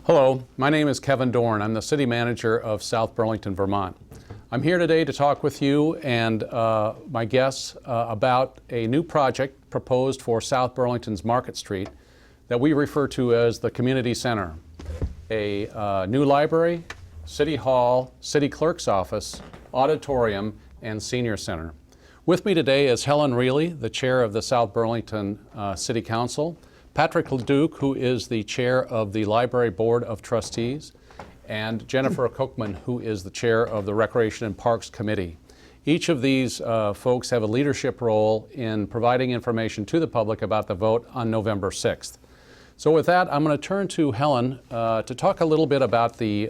Hello, my name is Kevin Dorn. I'm the City Manager of South Burlington, Vermont. I'm here today to talk with you and my guests about a new project proposed for South Burlington's Market Street that we refer to as the Community Center. A new library, City Hall, City Clerk's Office, auditorium, and senior center. With me today is Helen Riehle, the Chair of the South Burlington City Council, Patrick Leduc, who is the Chair of the Library Board of Trustees, and Jennifer Kochman, who is the Chair of the Recreation and Parks Committee. Each of these folks have a leadership role in providing information to the public about the vote on November 6th. So with that, I'm going to turn to Helen to talk a little bit about the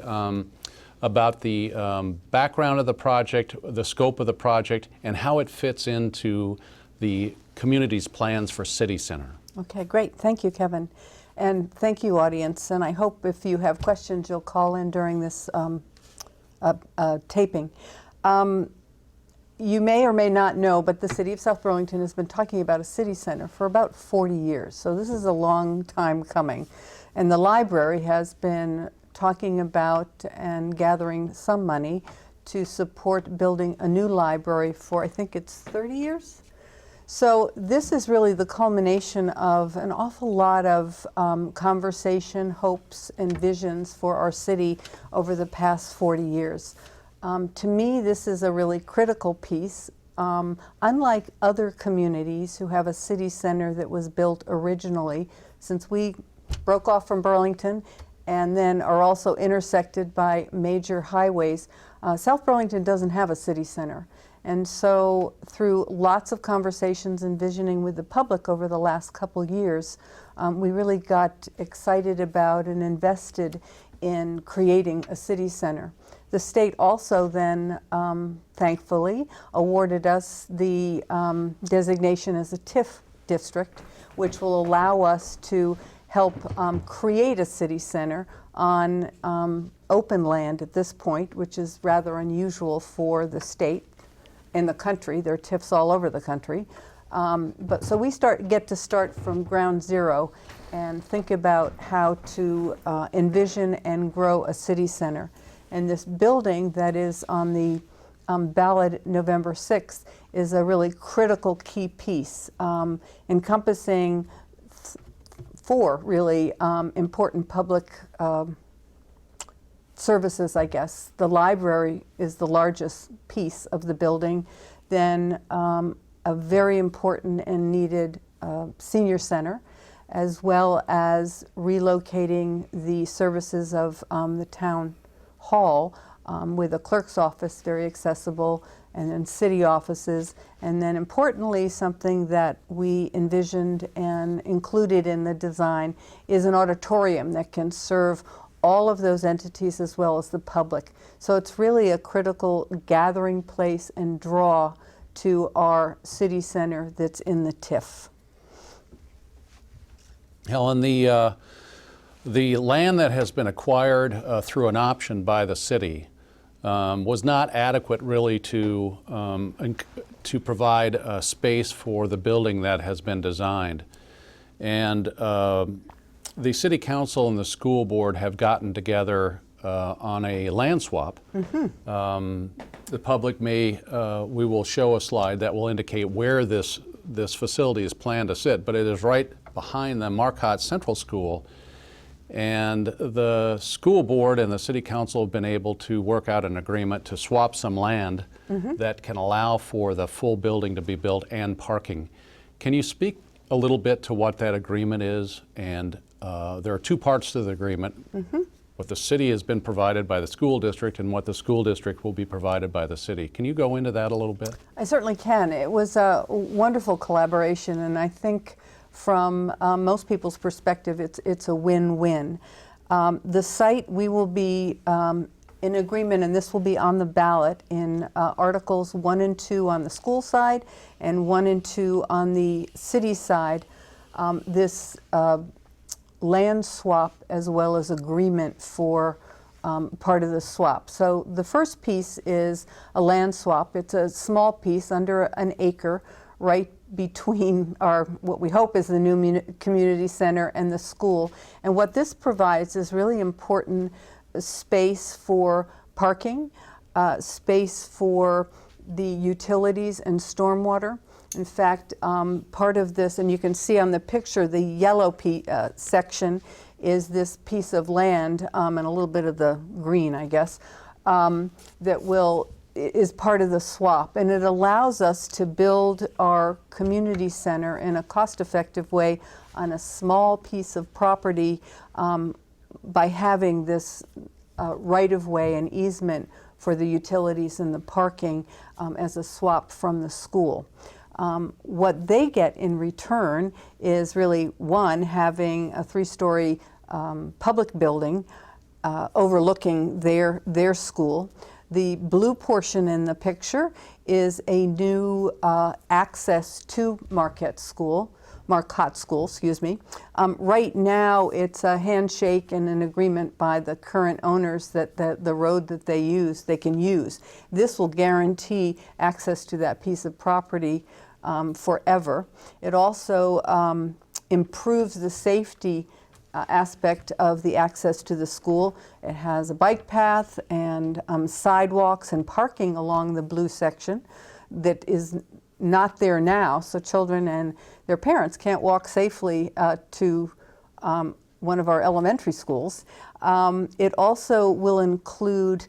background of the project, the scope of the project, and how it fits into the community's plans for City Center. Okay, great. Thank you, Kevin. And thank you, audience. And I hope if you have questions, you'll call in during this taping. You may or may not know, but the City of South Burlington has been talking about a city center for about 40 years. So this is a long time coming. And the library has been talking about and gathering some money to support building a new library for, I think it's 30 years? So this is really the culmination of an awful lot of conversation, hopes, and visions for our city over the past 40 years. To me, this is a really critical piece. Unlike other communities who have a city center that was built originally, since we broke off from Burlington and then are also intersected by major highways, South Burlington doesn't have a city center. And so through lots of conversations and visioning with the public over the last couple years, we really got excited about and invested in creating a city center. The state also then, thankfully, awarded us the designation as a TIF district, which will allow us to help create a city center on open land at this point, which is rather unusual for the state. In the country, there are TIFs all over the country. But so we get to start from ground zero and think about how to envision and grow a city center. And this building that is on the ballot November 6th is a really critical key piece, encompassing four really important public services, I guess. The library is the largest piece of the building, then a very important and needed senior center, as well as relocating the services of the town hall with a clerk's office, very accessible, and then city offices, and then importantly, something that we envisioned and included in the design is an auditorium that can serve all of those entities as well as the public. So it's really a critical gathering place and draw to our city center that's in the TIF. Helen, the land that has been acquired through an option by the city was not adequate really to provide space for the building that has been designed. And the City Council and the School Board have gotten together on a land swap. Mm-hmm. The public we will show a slide that will indicate where this facility is planned to sit, but it is right behind the Marcotte Central School. And the School Board and the City Council have been able to work out an agreement to swap some land mm-hmm. that can allow for the full building to be built and parking. Can you speak a little bit to what that agreement is? And there are two parts to the agreement. Mm-hmm. What the city has been provided by the school district and what the school district will be provided by the city. Can you go into that a little bit? I certainly can. It was a wonderful collaboration, and I think from most people's perspective, it's a win-win. The site, we will be in agreement, and this will be on the ballot in Articles 1 and 2 on the school side and 1 and 2 on the city side. This land swap as well as agreement for part of the swap. So the first piece is a land swap. It's a small piece under an acre right between our, what we hope is the new community center and the school. And what this provides is really important space for parking, space for the utilities and stormwater. In fact, part of this, and you can see on the picture, the yellow section is this piece of land, and a little bit of the green, I guess, that is part of the swap. And it allows us to build our community center in a cost-effective way on a small piece of property by having this right-of-way and easement for the utilities and the parking as a swap from the school. What they get in return is really, one, having a 3-story public building overlooking their school. The blue portion in the picture is a new access to Marquette School, excuse me. Right now, it's a handshake and an agreement by the current owners that the road that they can use. This will guarantee access to that piece of property forever. It also improves the safety aspect of the access to the school. It has a bike path and sidewalks and parking along the blue section that is not there now, so children and their parents can't walk safely to one of our elementary schools. It also will include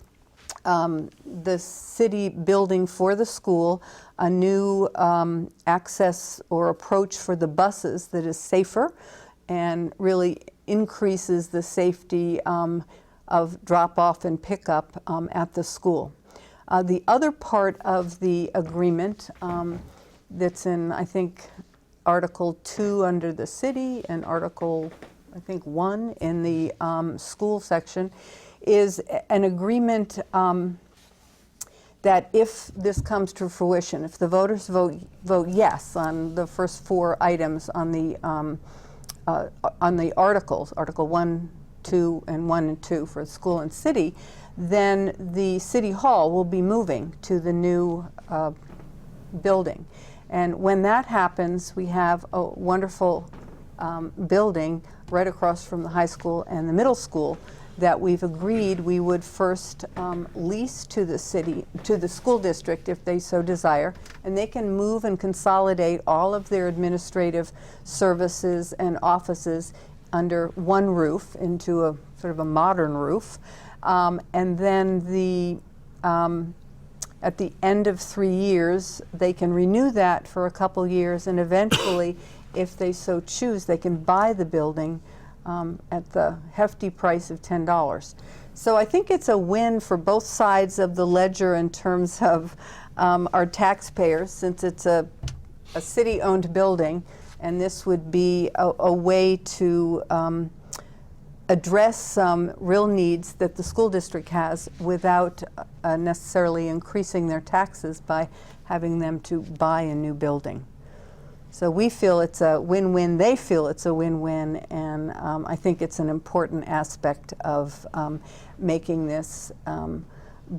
the city building for the school, a new access or approach for the buses that is safer and really increases the safety of drop-off and pickup at the school. The other part of the agreement that's in, I think, Article 2 under the city and Article, I think, 1 in the school section is an agreement that if this comes to fruition, if the voters vote yes on the first 4 items on the articles, Article 1, 2, and 1 and 2 for school and city, then the City Hall will be moving to the new building. And when that happens, we have a wonderful building right across from the high school and the middle school that we've agreed we would first lease to the city, to the school district if they so desire, and they can move and consolidate all of their administrative services and offices under one roof into a sort of a modern roof. And then at the end of 3 years, they can renew that for a couple years, and eventually, if they so choose, they can buy the building at the hefty price of $10. So I think it's a win for both sides of the ledger in terms of our taxpayers, since it's a city-owned building, and this would be a way to address some real needs that the school district has without necessarily increasing their taxes by having them to buy a new building. So we feel it's a win-win, they feel it's a win-win, and I think it's an important aspect of making this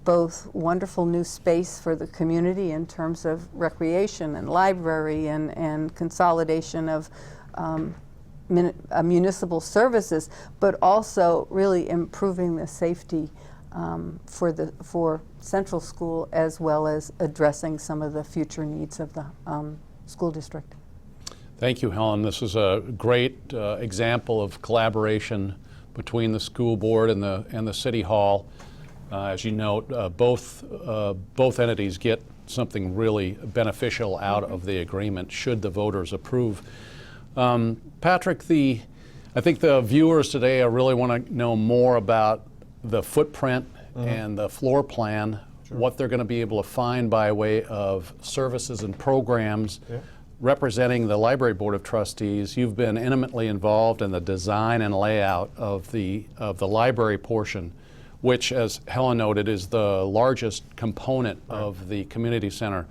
both wonderful new space for the community in terms of recreation and library and consolidation of municipal services, but also really improving the safety for Central School, as well as addressing some of the future needs of the school district. Thank you, Helen. This is a great example of collaboration between the school board and the city hall. As you note, both entities get something really beneficial out of the agreement should the voters approve. Patrick, I think the viewers today really want to know more about the footprint and the floor plan, what they're going to be able to find by way of services and programs. Yeah. Representing the Library Board of Trustees, you've been intimately involved in the design and layout of the library portion, which, as Helen noted, is the largest component of the community center.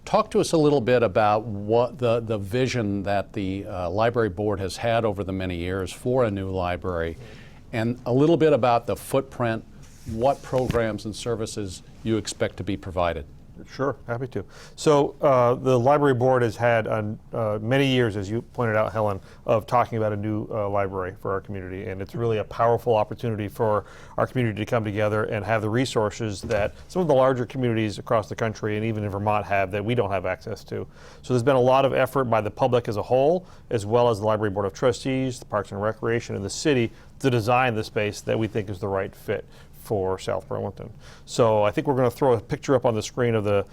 Talk to us a little bit about what the vision that the Library Board has had over the many years for a new library, and a little bit about the footprint, what programs and services you expect to be provided. Sure, happy to. So the library board has had many years, as you pointed out, Helen, of talking about a new library for our community, and it's really a powerful opportunity for our community to come together and have the resources that some of the larger communities across the country and even in Vermont have that we don't have access to. So there's been a lot of effort by the public as a whole, as well as the Library Board of Trustees, the Parks and Recreation, and the city to design the space that we think is the right fit for South Burlington. So I think we're going to throw a picture up on the screen of the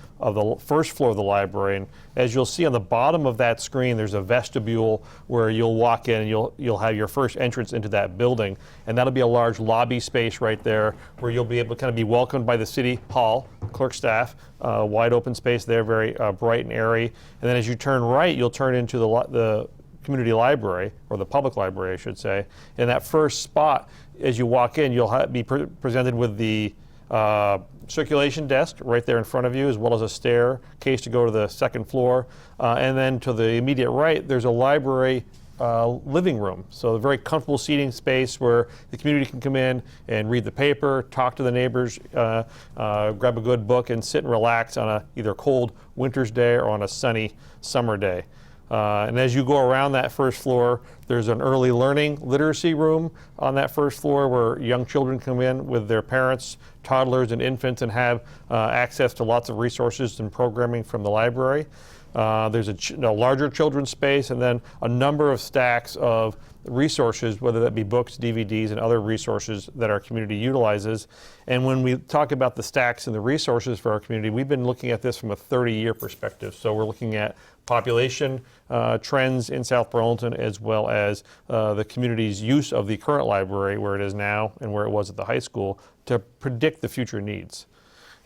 first floor of the library, and as you'll see on the bottom of that screen, there's a vestibule where you'll walk in and you'll have your first entrance into that building, and that'll be a large lobby space right there where you'll be able to kind of be welcomed by the city hall, clerk staff, wide open space there, very bright and airy. And then as you turn right, you'll turn into the community library, or the public library, I should say. In that first spot, as you walk in, you'll be presented with the circulation desk right there in front of you, as well as a staircase to go to the second floor. And then to the immediate right, there's a library living room. So a very comfortable seating space where the community can come in and read the paper, talk to the neighbors, grab a good book, and sit and relax on a either cold winter's day or on a sunny summer day. And as you go around that first floor, there's an early learning literacy room on that first floor where young children come in with their parents, toddlers, and infants, and have access to lots of resources and programming from the library. There's a larger children's space, and then a number of stacks of resources, whether that be books, DVDs, and other resources that our community utilizes. And when we talk about the stacks and the resources for our community, we've been looking at this from a 30-year perspective. So we're looking at population trends in South Burlington, as well as the community's use of the current library, where it is now and where it was at the high school, to predict the future needs.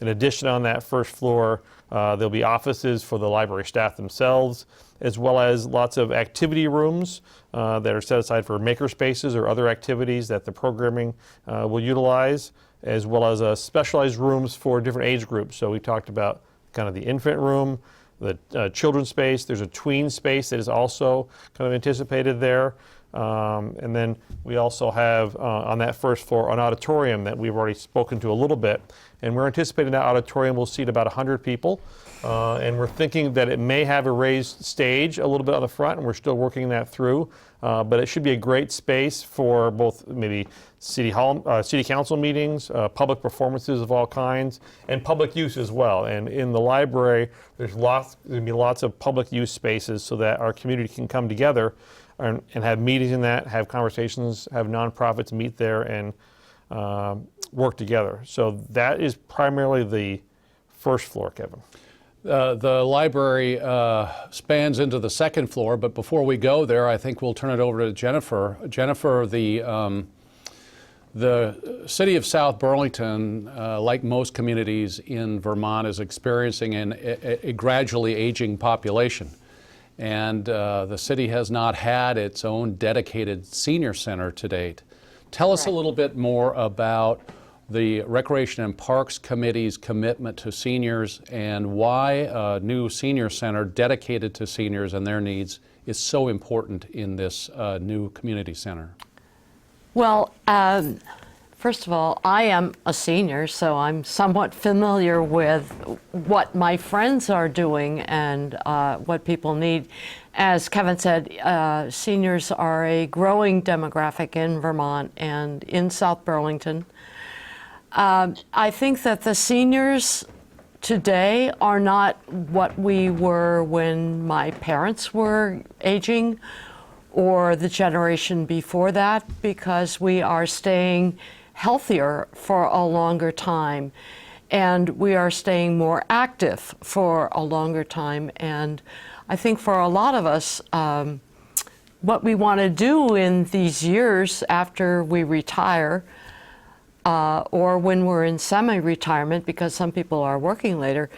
In addition, on that first floor, there'll be offices for the library staff themselves, as well as lots of activity rooms that are set aside for maker spaces or other activities that the programming will utilize, as well as specialized rooms for different age groups. So we talked about kind of the infant room, the children's space. There's a tween space that is also kind of anticipated there. And then we also have on that first floor an auditorium that we've already spoken to a little bit. And we're anticipating that auditorium will seat about 100 people. And we're thinking that it may have a raised stage a little bit on the front, and we're still working that through. But it should be a great space for both maybe city council meetings, public performances of all kinds, and public use as well. And in the library, there's going to be lots of public use spaces so that our community can come together and have meetings in that, have conversations, have nonprofits meet there and work together. So that is primarily the first floor, Kevin. The library spans into the second floor, but before we go there, I think we'll turn it over to Jennifer. Jennifer, the city of South Burlington, like most communities in Vermont, is experiencing a gradually aging population. And the city has not had its own dedicated senior center to date. Tell us a little bit more about the Recreation and Parks Committee's commitment to seniors and why a new senior center dedicated to seniors and their needs is so important in this new community center. Well, first of all, I am a senior, so I'm somewhat familiar with what my friends are doing and what people need. As Kevin said, seniors are a growing demographic in Vermont and in South Burlington. I think that the seniors today are not what we were when my parents were aging or the generation before that, because we are staying healthier for a longer time and we are staying more active for a longer time. And I think for a lot of us, what we want to do in these years after we retire, or when we're in semi-retirement, because some people are working later,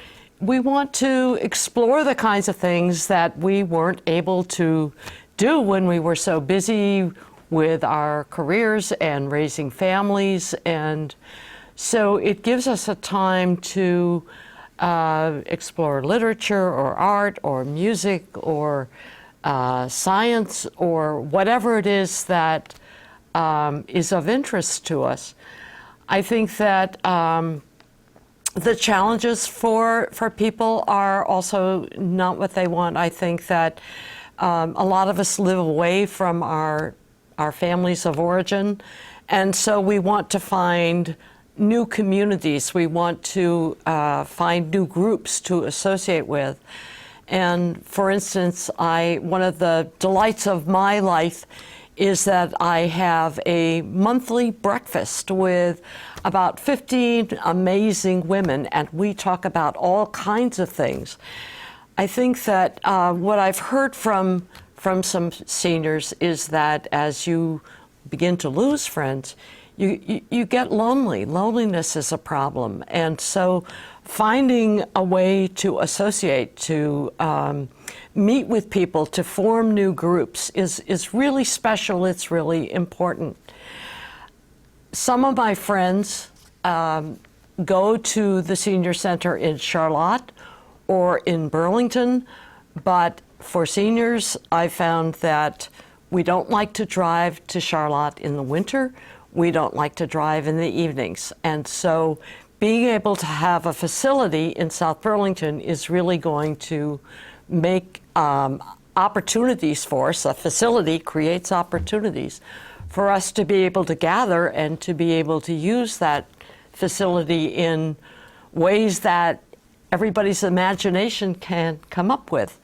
we want to explore the kinds of things that we weren't able to do when we were so busy with our careers and raising families. And so it gives us a time to explore literature or art or music or science or whatever it is that is of interest to us. I think that the challenges for people are also not what they want. I think that a lot of us live away from our families of origin, and so we want to find new communities. We want to find new groups to associate with. And for instance, one of the delights of my life is that I have a monthly breakfast with about 15 amazing women, and we talk about all kinds of things. I think that what I've heard from some seniors is that as you begin to lose friends, you get lonely. Loneliness is a problem. And so finding a way to associate, to meet with people, to form new groups is really special. It's really important. Some of my friends go to the senior center in Charlotte or in Burlington, but for seniors, I found that we don't like to drive to Charlotte in the winter. We don't like to drive in the evenings. And so being able to have a facility in South Burlington is really going to make opportunities for us. A facility creates opportunities for us to be able to gather and to be able to use that facility in ways that everybody's imagination can come up with.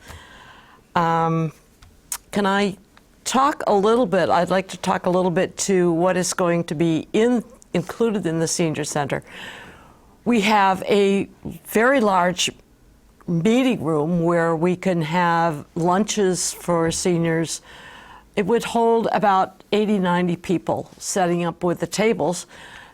Can I talk a little bit? I'd like to talk a little bit to what is going to be included in the senior center. We have a very large meeting room where we can have lunches for seniors. It would hold about 80, 90 people, setting up with the tables.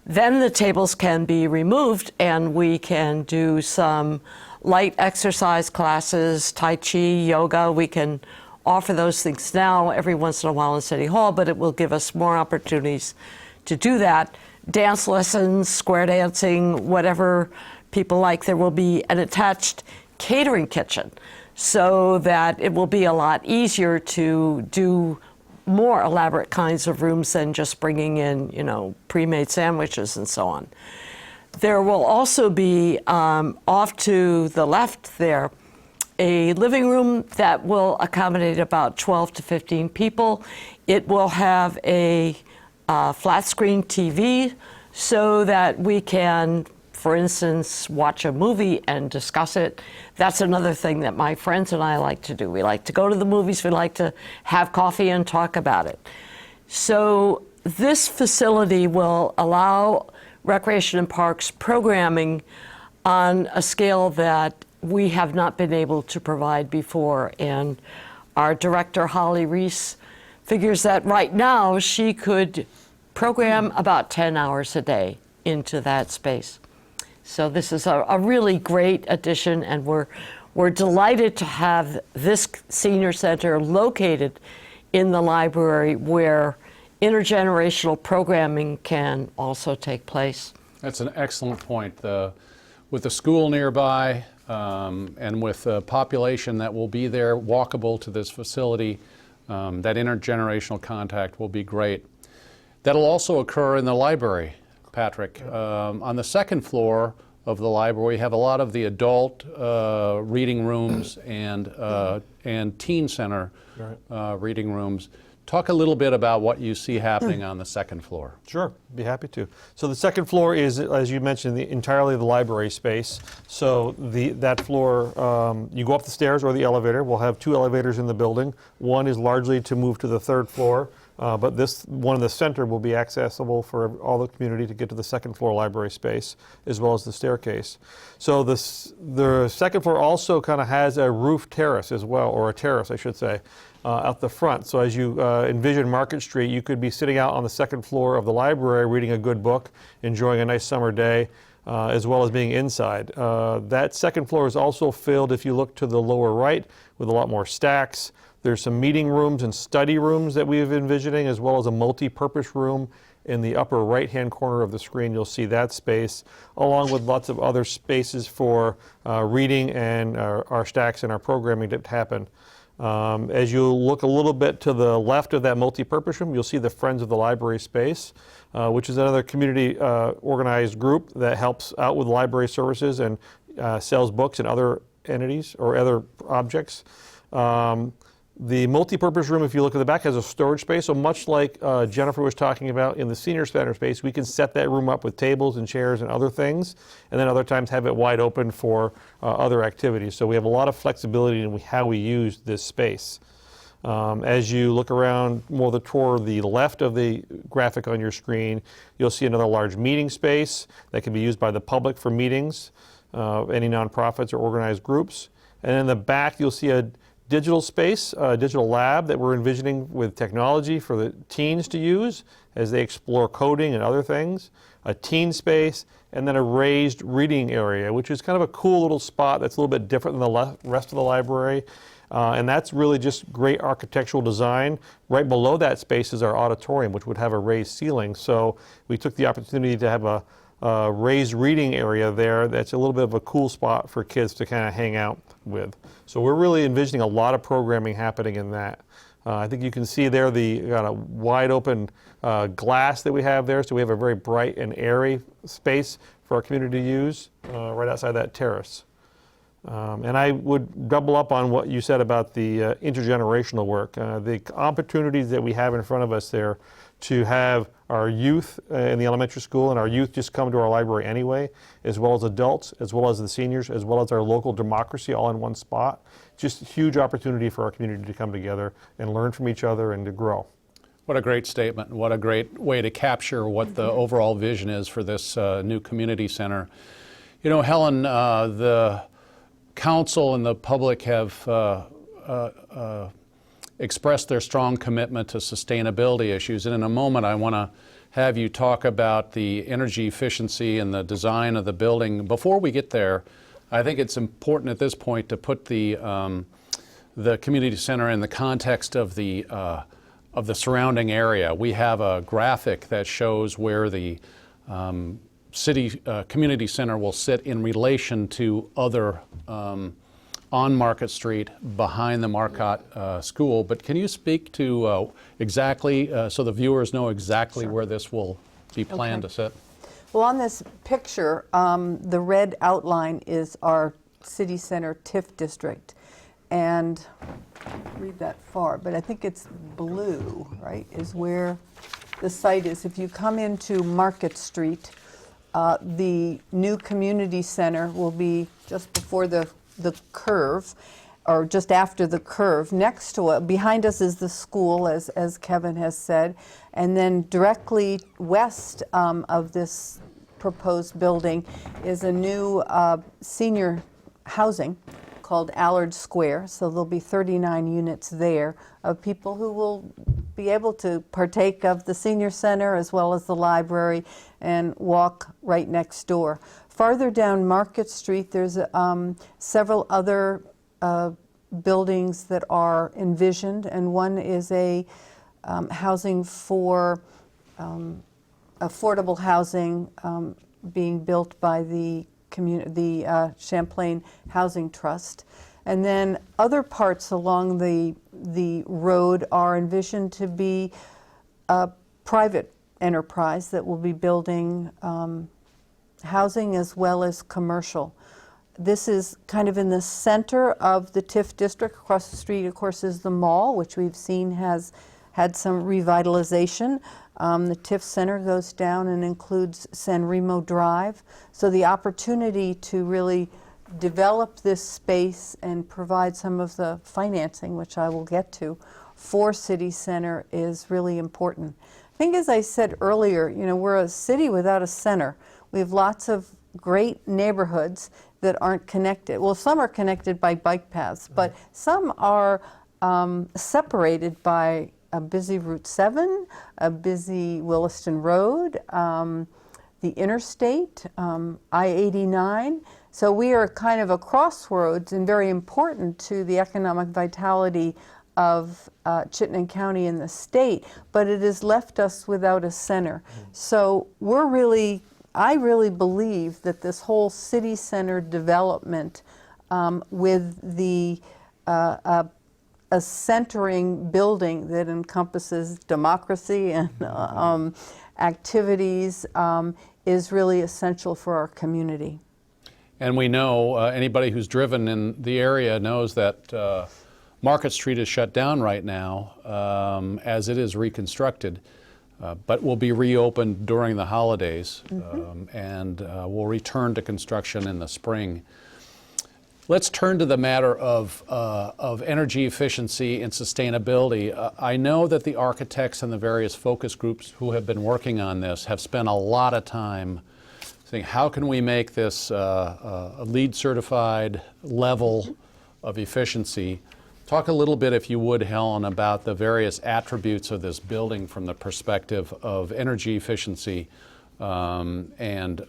Then the tables can be removed and we can do some light exercise classes, Tai Chi, yoga. We can offer those things now every once in a while in City Hall, but it will give us more opportunities to do that. Dance lessons, square dancing, whatever people like. There will be an attached catering kitchen so that it will be a lot easier to do more elaborate kinds of rooms than just bringing in, pre-made sandwiches and so on. There will also be, off to the left there, a living room that will accommodate about 12 to 15 people. It will have a flat screen TV so that we can, for instance, watch a movie and discuss it. That's another thing that my friends and I like to do. We like to go to the movies, we like to have coffee and talk about it. So this facility will allow Recreation and Parks programming on a scale that we have not been able to provide before. And our director, Holly Riehle, figures that right now she could program about 10 hours a day into that space. So this is a really great addition, and we're delighted to have this senior center located in the library where intergenerational programming can also take place. That's an excellent point. With the school nearby and with the population that will be there walkable to this facility, that intergenerational contact will be great. That'll also occur in the library, Patrick. On the second floor of the library, we have a lot of the adult reading rooms and teen center reading rooms. Talk a little bit about what you see happening on the second floor. Sure, be happy to. So the second floor is, as you mentioned, entirely the library space. So that floor, you go up the stairs or the elevator. We'll have 2 elevators in the building. One is largely to move to the 3rd floor, but this one in the center will be accessible for all the community to get to the second floor library space, as well as the staircase. So the second floor also kind of has a roof terrace as well, or a terrace, I should say, out the front. So as you envision Market Street, you could be sitting out on the second floor of the library reading a good book, enjoying a nice summer day, as well as being inside. That second floor is also filled, if you look to the lower right, with a lot more stacks. There's some meeting rooms and study rooms that we've envisioning, as well as a multi-purpose room in the upper right-hand corner of the screen. You'll see that space, along with lots of other spaces for reading and our stacks and our programming to happen. As you look a little bit to the left of that multi-purpose room, you'll see the Friends of the Library space, which is another community organized group that helps out with library services and sells books and other entities or other objects. The multi-purpose room, if you look at the back, has a storage space. So much like Jennifer was talking about in the senior center space, we can set that room up with tables and chairs and other things, and then other times have it wide open for other activities. So we have a lot of flexibility in how we use this space. As you look around more toward the left of the graphic on your screen, you'll see another large meeting space that can be used by the public for meetings, any nonprofits or organized groups. And in the back, you'll see a digital space, a digital lab that we're envisioning with technology for the teens to use as they explore coding and other things, a teen space, and then a raised reading area, which is kind of a cool little spot that's a little bit different than the rest of the library. And that's really just great architectural design. Right below that space is our auditorium, which would have a raised ceiling. So we took the opportunity to have a raised reading area there that's a little bit of a cool spot for kids to kind of hang out with. So we're really envisioning a lot of programming happening in that. I think you can see there the kind of wide open glass that we have there. So we have a very bright and airy space for our community to use right outside that terrace. And I would double up on what you said about the intergenerational work. The opportunities that we have in front of us there to have our youth in the elementary school and our youth just come to our library anyway, as well as adults, as well as the seniors, as well as our local democracy all in one spot. Just a huge opportunity for our community to come together and learn from each other and to grow. What a great statement. What a great way to capture what the overall vision is for this new community center. You know, Helen, the council and the public have expressed their strong commitment to sustainability issues. And in a moment, I want to have you talk about the energy efficiency and the design of the building. Before we get there, I think it's important at this point to put the community center in the context of the surrounding area. We have a graphic that shows where the city community center will sit in relation to other on Market Street behind the Marcotte School. But can you speak to exactly, so the viewers know exactly Sure. where this will be planned to sit? Well, on this picture, the red outline is our city center TIF district. And read that far, but I think it's blue, right, is where the site is. If you come into Market Street, the new community center will be just before the curve, or just after the curve. Next to it, behind us is the school, as Kevin has said, and then directly west of this proposed building is a new senior housing called Allard Square. So there'll be 39 units there of people who will be able to partake of the senior center as well as the library and walk right next door. Farther down Market Street, there's several other buildings that are envisioned, and one is a housing for affordable housing being built by the Champlain Housing Trust. And then other parts along the road are envisioned to be a private enterprise that will be building housing as well as commercial. This is kind of in the center of the TIF district. Across the street, of course, is the mall, which we've seen has had some revitalization. The TIF Center goes down and includes San Remo Drive. So the opportunity to really develop this space and provide some of the financing, which I will get to, for City Center is really important. I think, as I said earlier, you know, we're a city without a center. We have lots of great neighborhoods that aren't connected. Well, some are connected by bike paths, but some are separated by a busy Route 7, a busy Williston Road, the interstate, I-89. So we are kind of a crossroads and very important to the economic vitality of Chittenden County and the state, but it has left us without a center. So I really believe that this whole city center development with the a centering building that encompasses democracy and activities is really essential for our community. And we know, anybody who's driven in the area knows that Market Street is shut down right now as it is reconstructed, but will be reopened during the holidays, and will return to construction in the spring. Let's turn to the matter of energy efficiency and sustainability. I know that the architects and the various focus groups who have been working on this have spent a lot of time saying, how can we make this a LEED certified level of efficiency? Talk a little bit, if you would, Helen, about the various attributes of this building from the perspective of energy efficiency and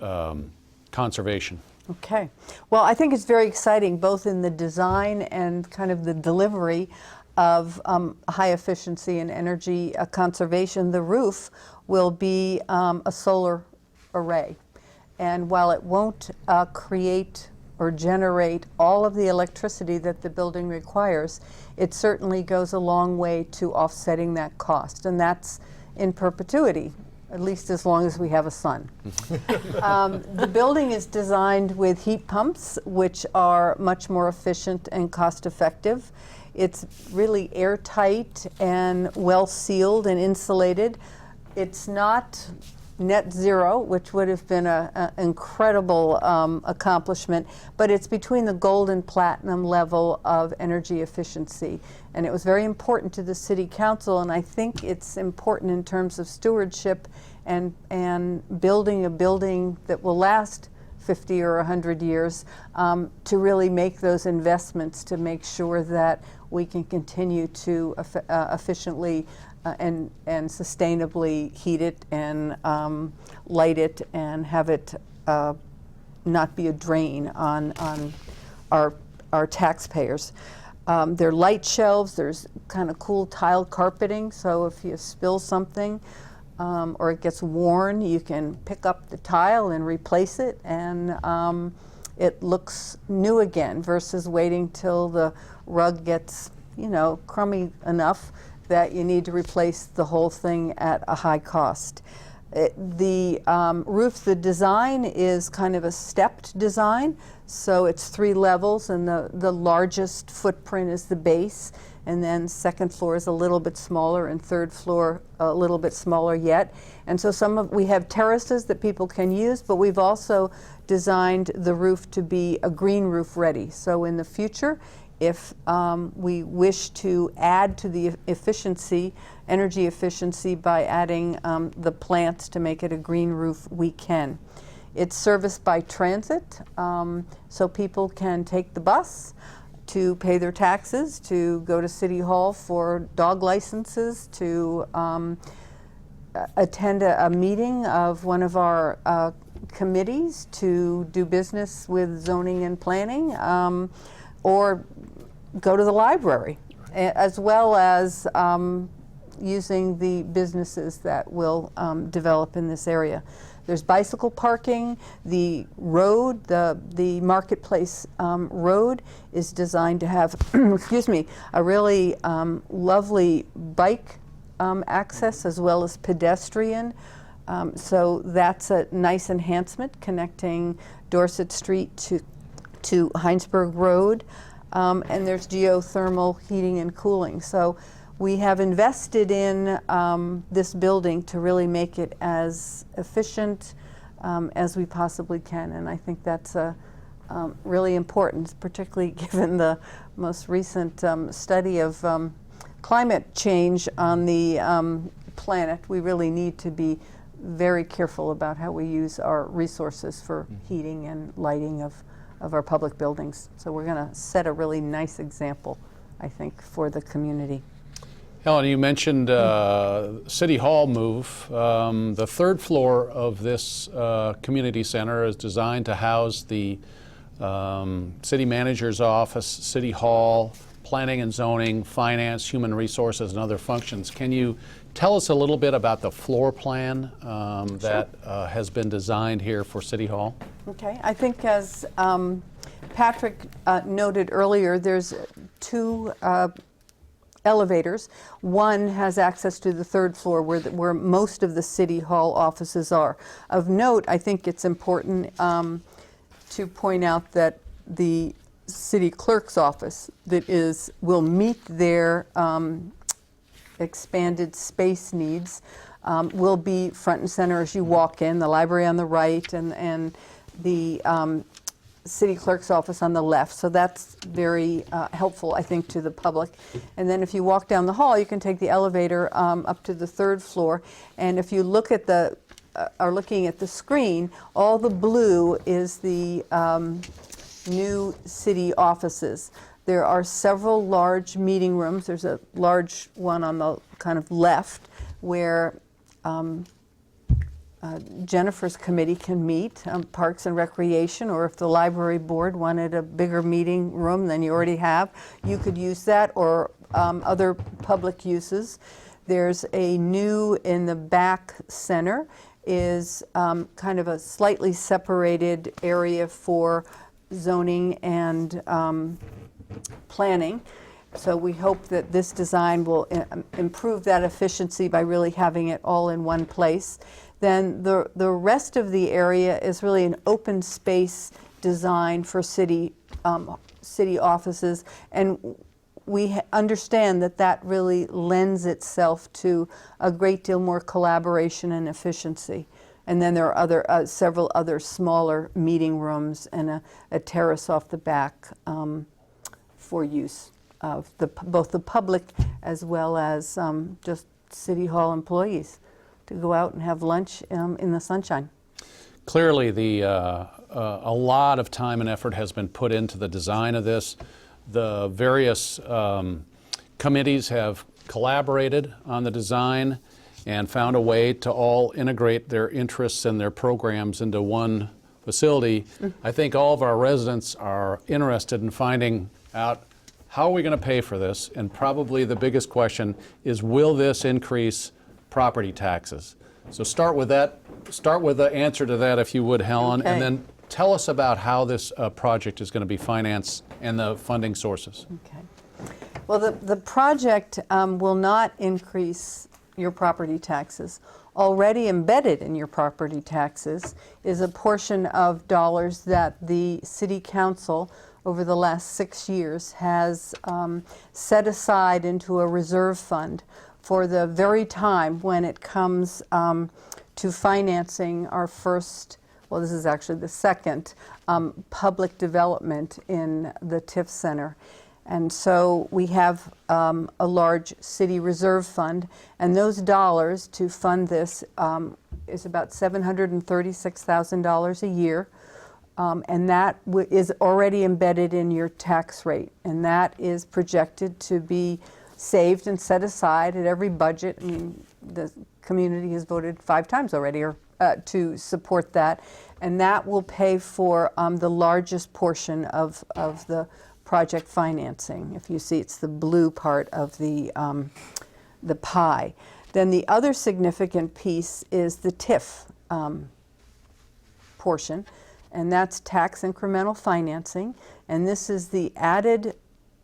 conservation. Okay. Well, I think it's very exciting, both in the design and kind of the delivery of high efficiency and energy conservation. The roof will be a solar array. And while it won't create or generate all of the electricity that the building requires, it certainly goes a long way to offsetting that cost. And that's in perpetuity, at least as long as we have a sun. The building is designed with heat pumps, which are much more efficient and cost effective. It's really airtight and well sealed and insulated. It's not net zero, which would have been an incredible accomplishment, but it's between the gold and platinum level of energy efficiency. And it was very important to the City Council, and I think it's important in terms of stewardship and building a building that will last 50 or 100 years, to really make those investments to make sure that we can continue to efficiently and sustainably heat it and light it and have it not be a drain on our taxpayers. There are light shelves, there's kind of cool tile carpeting, so if you spill something or it gets worn, you can pick up the tile and replace it, and it looks new again versus waiting till the rug gets, crummy enough that you need to replace the whole thing at a high cost. The roof, the design is kind of a stepped design, so it's 3 levels, and the largest footprint is the base, and then second floor is a little bit smaller, and third floor a little bit smaller yet. And so we have terraces that people can use, but we've also designed the roof to be a green roof ready. So in the future, if we wish to add to the efficiency, energy efficiency, by adding the plants to make it a green roof, we can. It's serviced by transit, so people can take the bus to pay their taxes, to go to City Hall for dog licenses, to attend a meeting of one of our committees, to do business with zoning and planning, or go to the library, as well as using the businesses that will develop in this area. There's bicycle parking. The road, the Marketplace road, is designed to have, excuse me, a really lovely bike access as well as pedestrian. So that's a nice enhancement, connecting Dorset Street to Heinsberg Road. And there's geothermal heating and cooling. So we have invested in this building to really make it as efficient as we possibly can. And I think that's really important, particularly given the most recent study of climate change on the planet. We really need to be very careful about how we use our resources for heating and lighting of our public buildings. So we're going to set a really nice example, I think, for the community. Helen, you mentioned City Hall move. The third floor of this community center is designed to house the city manager's office, City Hall, planning and zoning, finance, human resources, and other functions. Can you tell us a little bit about the floor plan that has been designed here for City Hall? Okay, I think as Patrick noted earlier, there's 2 elevators. One has access to the third floor where most of the City Hall offices are. Of note, I think it's important to point out that the city clerk's office will meet their expanded space needs, will be front and center as you walk in, the library on the right and the city clerk's office on the left. So that's very helpful, I think, to the public. And then if you walk down the hall, you can take the elevator up to the third floor. And if you look at are looking at the screen, all the blue is the new city offices. There are several large meeting rooms. There's a large one on the kind of left where Jennifer's committee can meet, Parks and Recreation, or if the library board wanted a bigger meeting room than you already have, you could use that, or other public uses. There's a new, in the back center, is kind of a slightly separated area for zoning and planning. So we hope that this design will improve that efficiency by really having it all in one place. Then the rest of the area is really an open space design for city offices, and we understand that really lends itself to a great deal more collaboration and efficiency. And then there are several other smaller meeting rooms and a terrace off the back for use of both the public as well as just City Hall employees to go out and have lunch in the sunshine. Clearly, a lot of time and effort has been put into the design of this. The various committees have collaborated on the design and found a way to all integrate their interests and their programs into one facility. I think all of our residents are interested in finding out, how are we going to pay for this? And probably the biggest question is, will this increase property taxes? So start with that. Start with the answer to that, if you would, Helen, Okay. and then tell us about how this project is going to be financed and the funding sources. Okay. Well, the project will not increase your property taxes. Already embedded in your property taxes is a portion of dollars that the City Council over the last 6 years has set aside into a reserve fund for the very time when it comes to financing our first, well, this is actually the second, public development in the TIF Center. And so we have a large city reserve fund, and those dollars to fund this is about $736,000 a year. And that is already embedded in your tax rate, and that is projected to be saved and set aside at every budget. I mean, the community has voted 5 times already to support that, and that will pay for the largest portion of the project financing. If you see, it's the blue part of the pie. Then the other significant piece is the TIF portion, and that's tax incremental financing. And this is the added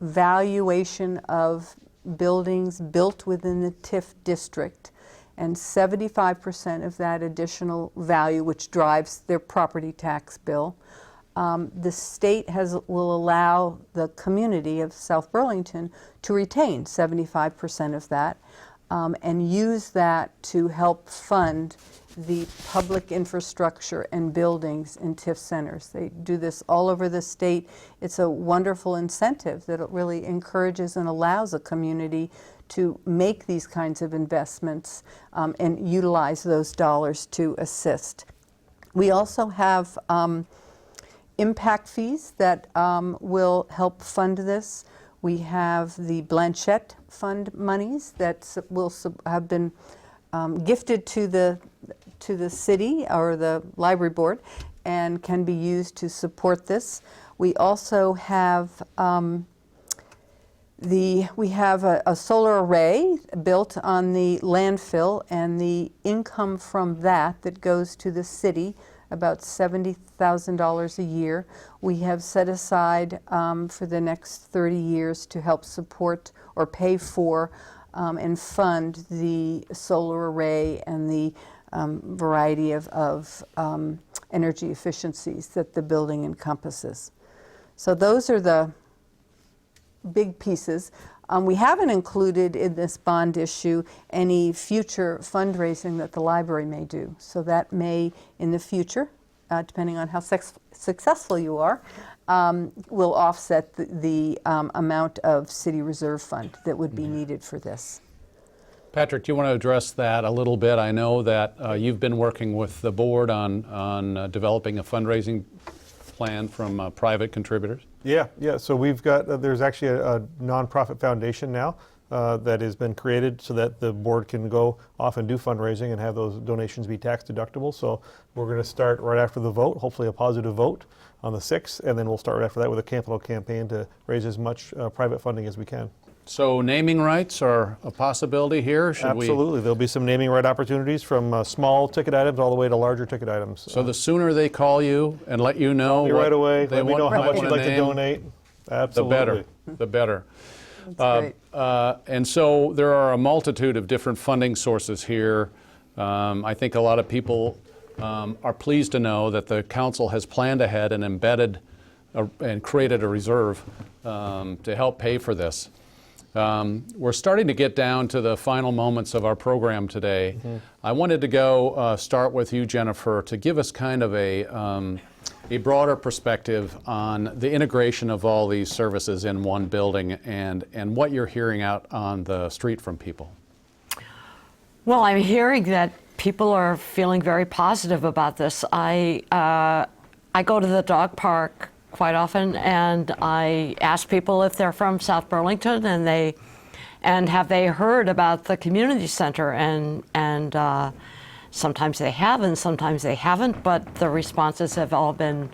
valuation of buildings built within the TIF district. And 75% of that additional value, which drives their property tax bill, the state will allow the community of South Burlington to retain 75% of that and use that to help fund the public infrastructure and buildings in TIF centers. They do this all over the state. It's a wonderful incentive that it really encourages and allows a community to make these kinds of investments and utilize those dollars to assist. We also have impact fees that will help fund this. We have the Blanchette Fund monies that have been gifted to the city or the library board and can be used to support this. We also have a solar array built on the landfill, and the income from that goes to the city about $70,000 a year. We have set aside for the next 30 years to help support or pay for and fund the solar array and the variety of energy efficiencies that the building encompasses. So those are the big pieces. We haven't included in this bond issue any future fundraising that the library may do. So that may, in the future, depending on how successful you are, will offset the amount of city reserve fund that would be needed for this. Patrick, do you want to address that a little bit? I know that you've been working with the board on developing a fundraising plan from private contributors. Yeah. So we've got, there's actually a nonprofit foundation now that has been created so that the board can go off and do fundraising and have those donations be tax deductible. So we're going to start right after the vote, hopefully a positive vote on the 6th, and then we'll start right after that with a capital campaign to raise as much private funding as we can. So naming rights are a possibility here? Absolutely. There'll be some naming right opportunities from small ticket items all the way to larger ticket items. So the sooner they call you and let you know right away, they let me know how much want you'd like to donate. Absolutely. the better. That's great. And so there are a multitude of different funding sources here. I think a lot of people are pleased to know that the council has planned ahead and embedded and created a reserve to help pay for this. We're starting to get down to the final moments of our program today. I wanted to go start with you, Jennifer, to give us kind of a broader perspective on the integration of all these services in one building and what you're hearing out on the street from people. Well, I'm hearing that people are feeling very positive about this. I go to the dog park quite often, and I ask people if they're from South Burlington and have they heard about the community center, and sometimes they have and sometimes they haven't, but the responses have all been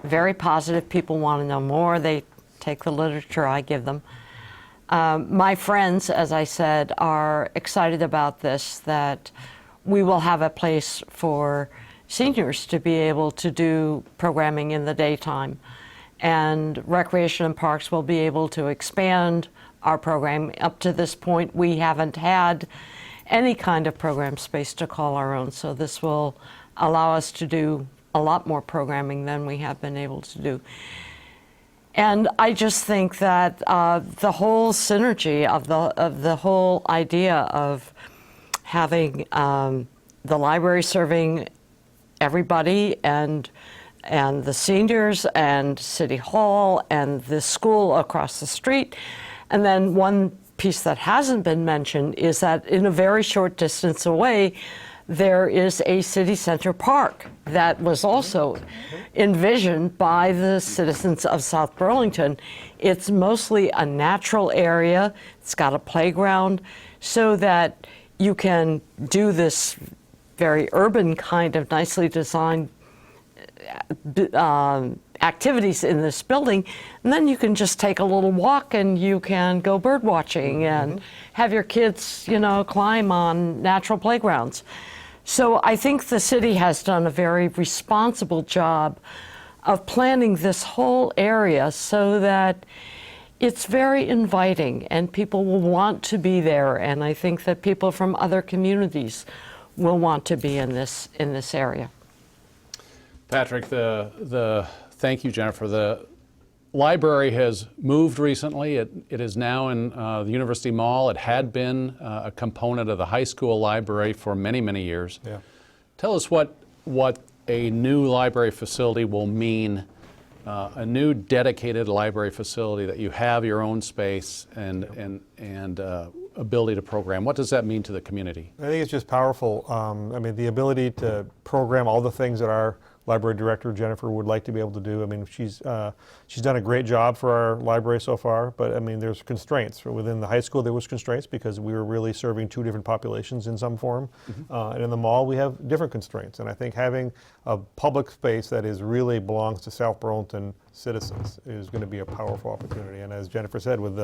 very positive. People want to know more. They take the literature I give them. My friends, as I said, are excited about this, that we will have a place for seniors to be able to do programming in the daytime. And Recreation and Parks will be able to expand our program. Up to this point, we haven't had any kind of program space to call our own, so this will allow us to do a lot more programming than we have been able to do. And I just think that the whole synergy of the whole idea of having the library serving everybody and the seniors and City Hall and the school across the street. And then one piece that hasn't been mentioned is that in a very short distance away, there is a city center park that was also envisioned by the citizens of South Burlington. It's mostly a natural area. It's got a playground so that you can do this very urban kind of nicely designed activities in this building, and then you can just take a little walk and you can go bird watching and have your kids, climb on natural playgrounds. So I think the city has done a very responsible job of planning this whole area so that it's very inviting and people will want to be there, and I think that people from other communities will want to be in this area. Patrick, thank you, Jennifer. The library has moved recently. It is now in the University Mall. It had been a component of the high school library for many, many years. Yeah. Tell us what a new library facility will mean, a new dedicated library facility that you have your own space and ability to program. What does that mean to the community? I think it's just powerful. The ability to program all the things that our library director Jennifer would like to be able to do. She's done a great job for our library so far, but there's constraints. Within the high school there was constraints because we were really serving two different populations in some form. And in the mall we have different constraints. And I think having a public space that really belongs to South Burlington citizens is going to be a powerful opportunity. And as Jennifer said, with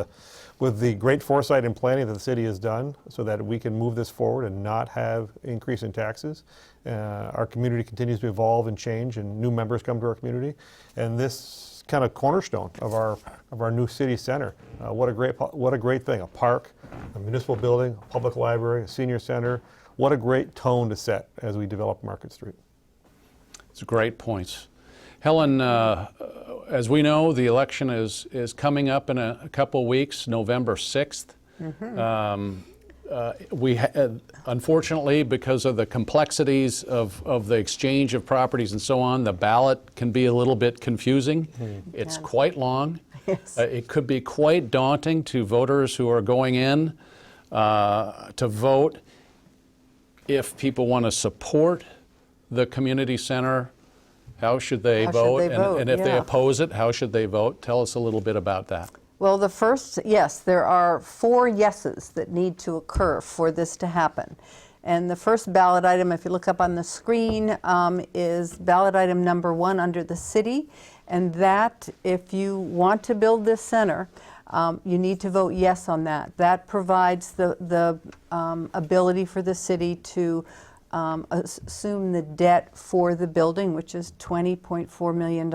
the great foresight and planning that the city has done so that we can move this forward and not have increase in taxes, our community continues to evolve and change, and new members come to our community. And this kind of cornerstone of our new city center, what a great thing, a park, a municipal building, a public library, a senior center. What a great tone to set as we develop Market Street. It's great points. Helen, as we know, the election is coming up in a couple of weeks, November 6th. Unfortunately, because of the complexities of the exchange of properties and so on, the ballot can be a little bit confusing. It's quite long. Yes. It could be quite daunting to voters who are going in to vote. If people want to support the community center, how should they vote? And if they oppose it, how should they vote? Tell us a little bit about that. Well, the first, yes, there are 4 yeses that need to occur for this to happen. And the first ballot item, if you look up on the screen, is ballot item number 1 under the city. And that, if you want to build this center, you need to vote yes on that. That provides the ability for the city to assume the debt for the building, which is $20.4 million.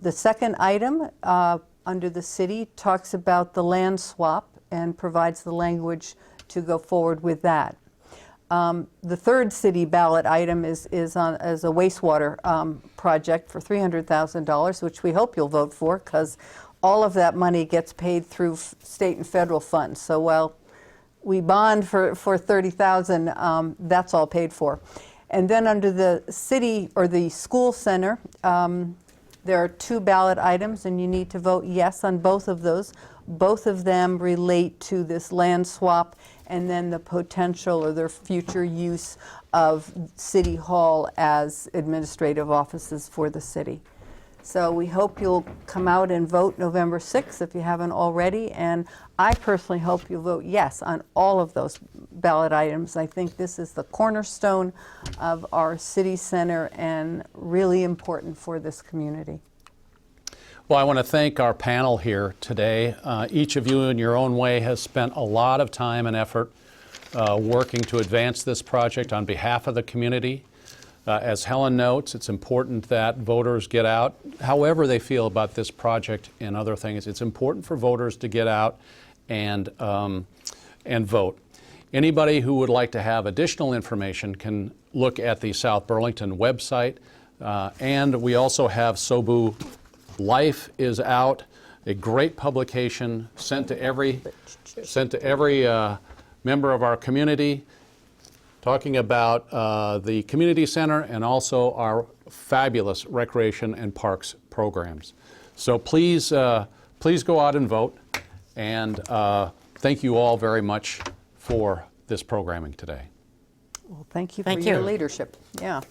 The second item under the city talks about the land swap and provides the language to go forward with that. The third city ballot item is as a wastewater project for $300,000, which we hope you'll vote for, because all of that money gets paid through state and federal funds. So while we bond for $30,000, that's all paid for. And then under the city or the school center, there are 2 ballot items, and you need to vote yes on both of those. Both of them relate to this land swap and then the potential or their future use of City Hall as administrative offices for the city. So we hope you'll come out and vote November 6th if you haven't already. And I personally hope you'll vote yes on all of those ballot items. I think this is the cornerstone of our city center and really important for this community. Well, I want to thank our panel here today. Each of you in your own way has spent a lot of time and effort working to advance this project on behalf of the community. As Helen notes, it's important that voters get out, however they feel about this project and other things. It's important for voters to get out and vote. Anybody who would like to have additional information can look at the South Burlington website. And we also have SOBU Life is out, a great publication sent to every member of our community, talking about the community center and also our fabulous recreation and parks programs. So please go out and vote. And thank you all very much for this programming today. Well, thank you for your leadership. Yeah.